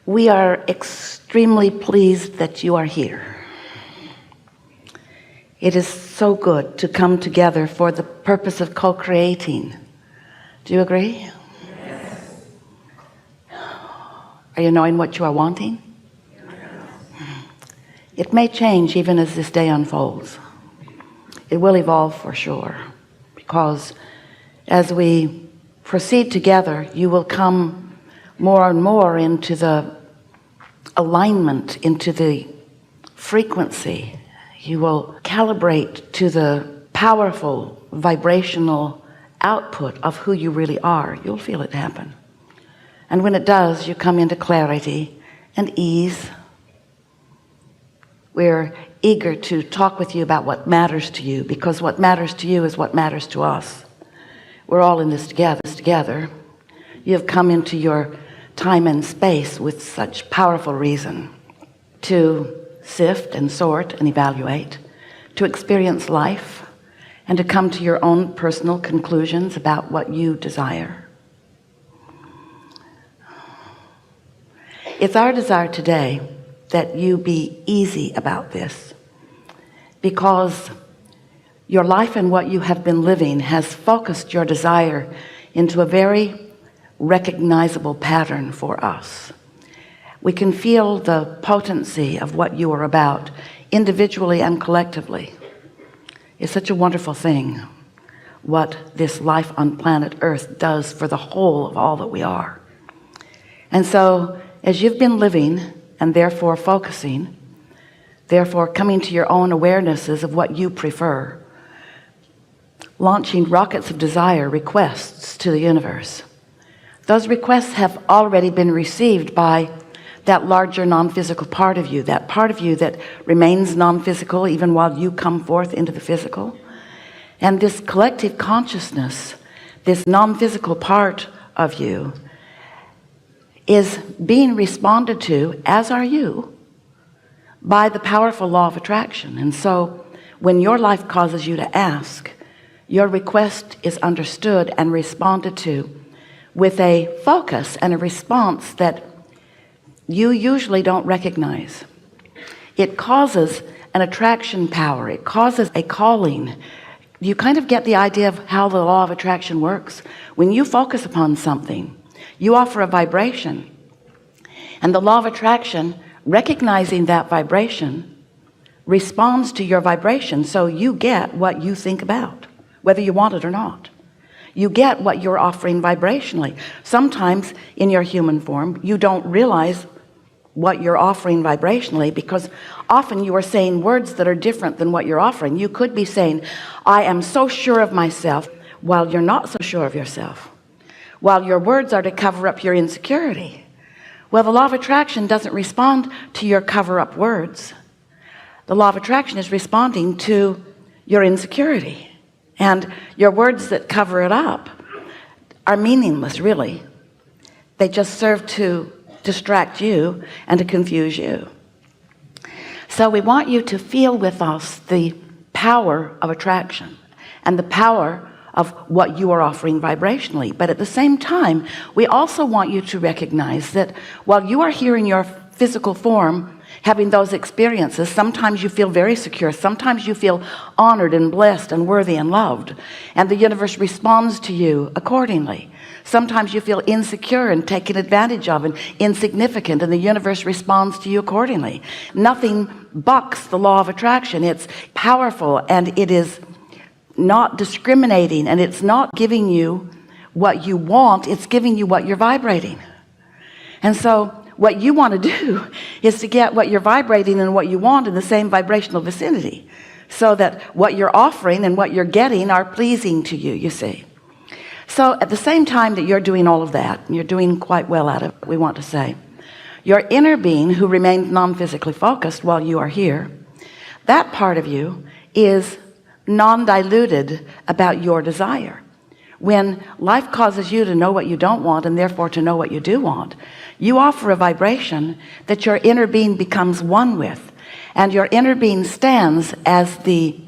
We are extremely pleased that you are here. It is so good to come together for the purpose of co-creating. Do you agree? Yes. Are you knowing what you are wanting? Yes. It may change even as this day unfolds. It will evolve for sure, because as we proceed together, you will come more and more into the alignment, into the frequency. You will calibrate to the powerful vibrational output of who you really are. You'll feel it happen. And when it does, you come into clarity and ease. We're eager to talk with you about what matters to you, because what matters to you is what matters to us. We're all in this together. You have come into your time and space with such powerful reason to sift and sort and evaluate, to experience life, and to come to your own personal conclusions about what you desire. It's our desire today that you be easy about this, because your life and what you have been living has focused your desire into a very recognizable pattern for us. We can feel the potency of what you are about, individually and collectively. It's such a wonderful thing what this life on planet Earth does for the whole of all that we are. And so as you've been living and therefore focusing, therefore coming to your own awarenesses of what you prefer, launching rockets of desire, requests to the universe, those requests have already been received by that larger non-physical part of you, that part of you that remains non-physical even while you come forth into the physical. And this collective consciousness, this non-physical part of you, is being responded to, as are you, by the powerful law of attraction. And so when your life causes you to ask, your request is understood and responded to with a focus and a response that you usually don't recognize. It causes an attraction power. It causes a calling. You kind of get the idea of how the law of attraction works. When you focus upon something, you offer a vibration, and the law of attraction, recognizing that vibration, responds to your vibration. So you get what you think about, whether you want it or not. You get what you're offering vibrationally. Sometimes in your human form, you don't realize what you're offering vibrationally, because often you are saying words that are different than what you're offering. You could be saying, I am so sure of myself, while you're not so sure of yourself, while your words are to cover up your insecurity. Well, the law of attraction doesn't respond to your cover-up words. The law of attraction is responding to your insecurity. And your words that cover it up are meaningless, really. They just serve to distract you and to confuse you. So we want you to feel with us the power of attraction and the power of what you are offering vibrationally. But at the same time, we also want you to recognize that while you are here in your physical form, having those experiences, sometimes you feel very secure, sometimes you feel honored and blessed and worthy and loved, and the universe responds to you accordingly. Sometimes you feel insecure and taken advantage of and insignificant, and the universe responds to you accordingly. Nothing bucks the law of attraction. It's powerful, and it is not discriminating, and it's not giving you what you want, it's giving you what you're vibrating. And so what you want to do is to get what you're vibrating and what you want in the same vibrational vicinity, so that what you're offering and what you're getting are pleasing to you, you see. So at the same time that you're doing all of that, and you're doing quite well at it, we want to say, your inner being, who remains non-physically focused while you are here, that part of you is non-diluted about your desire. When life causes you to know what you don't want, and therefore to know what you do want, you offer a vibration that your inner being becomes one with, and your inner being stands as the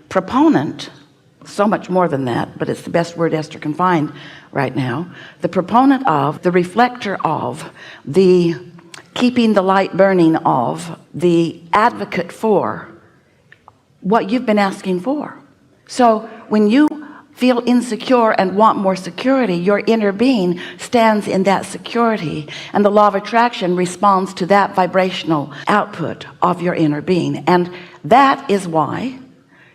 proponent so much more than that, but it's the best word Esther can find right now. The proponent of, the reflector of, the keeping the light burning of, the advocate for what you've been asking for. So when you feel insecure and want more security, your inner being stands in that security, and the law of attraction responds to that vibrational output of your inner being. And that is why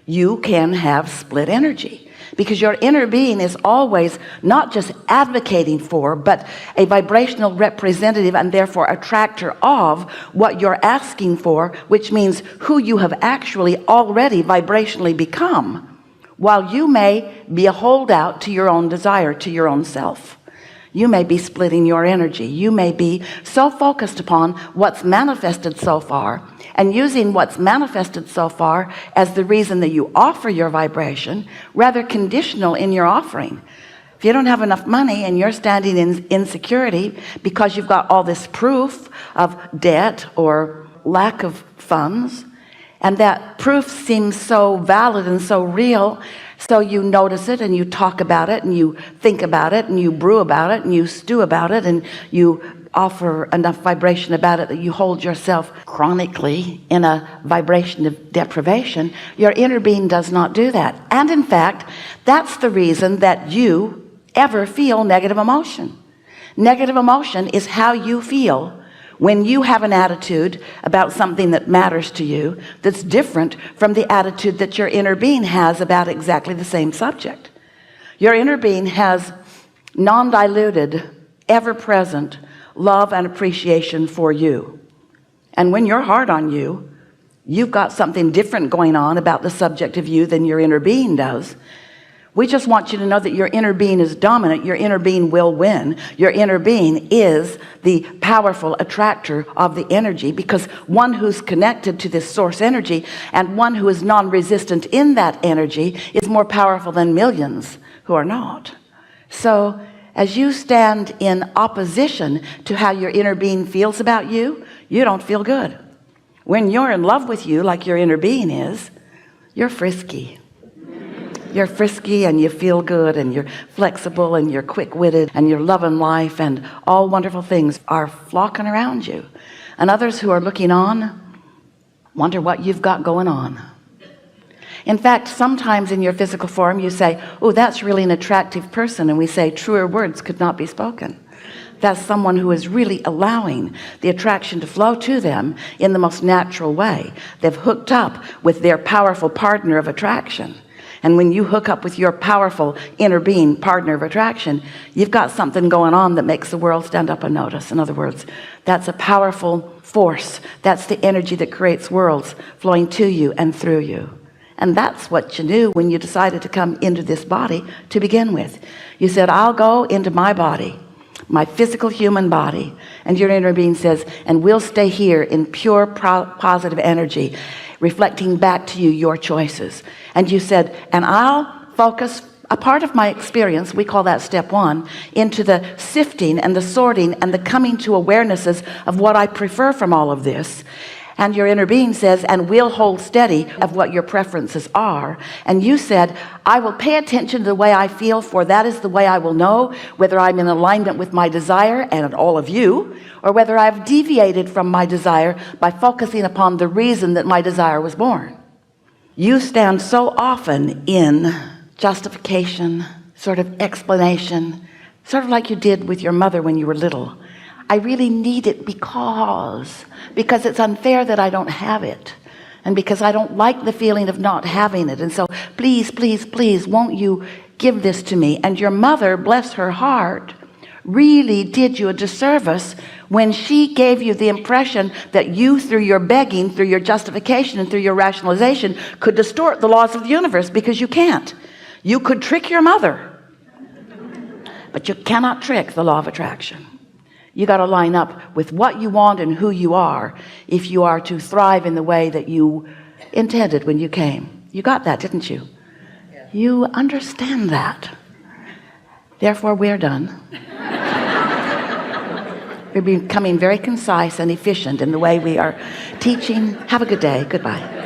you can have split energy, because your inner being is always not just advocating for, but a vibrational representative and therefore attractor of what you're asking for, which means who you have actually already vibrationally become, while you may be a holdout to your own desire, to your own self. You may be splitting your energy. You may be so focused upon what's manifested so far, and using what's manifested so far as the reason that you offer your vibration, rather conditional in your offering. If you don't have enough money and you're standing in insecurity because you've got all this proof of debt or lack of funds, and that proof seems so valid and so real, so you notice it and you talk about it and you think about it and you brew about it and you stew about it and you offer enough vibration about it that you hold yourself chronically in a vibration of deprivation. Your inner being does not do that. And in fact, that's the reason that you ever feel negative emotion. Negative emotion is how you feel when you have an attitude about something that matters to you that's different from the attitude that your inner being has about exactly the same subject. Your inner being has non-diluted, ever-present love and appreciation for you. And when you're hard on you, you've got something different going on about the subject of you than your inner being does. We just want you to know that your inner being is dominant. Your inner being will win. Your inner being is the powerful attractor of the energy, because one who's connected to this source energy and one who is non-resistant in that energy is more powerful than millions who are not. So as you stand in opposition to how your inner being feels about you, you don't feel good. When you're in love with you, like your inner being is, you're frisky. You're frisky and you feel good and you're flexible and you're quick-witted and you're loving life, and all wonderful things are flocking around you. And others who are looking on wonder what you've got going on. In fact, sometimes in your physical form you say, oh, that's really an attractive person, and we say truer words could not be spoken. That's someone who is really allowing the attraction to flow to them in the most natural way. They've hooked up with their powerful partner of attraction. And when you hook up with your powerful inner being partner of attraction, you've got something going on that makes the world stand up and notice. In other words, that's a powerful force. That's the energy that creates worlds flowing to you and through you. And that's what you knew when you decided to come into this body to begin with. You said, I'll go into my body, my physical human body. And your inner being says, and we'll stay here in pure positive energy, reflecting back to you your choices. And you said, and I'll focus a part of my experience, we call that step one, into the sifting and the sorting and the coming to awarenesses of what I prefer from all of this. And your inner being says, and we'll hold steady of what your preferences are. And you said, I will pay attention to the way I feel, for that is the way I will know whether I'm in alignment with my desire and all of you, or whether I've deviated from my desire by focusing upon the reason that my desire was born. You stand so often in justification, sort of explanation, sort of like you did with your mother when you were little. I really need it because it's unfair that I don't have it, and because I don't like the feeling of not having it, and so please, please, please, won't you give this to me? And your mother, bless her heart, really did you a disservice when she gave you the impression that you, through your begging, through your justification, and through your rationalization, could distort the laws of the universe, because you can't. You could trick your mother, but you cannot trick the law of attraction. You got to line up with what you want and who you are if you are to thrive in the way that you intended when you came. You got that, didn't you? You understand that. Therefore, we're done. We're becoming very concise and efficient in the way we are teaching. Have a good day. Goodbye.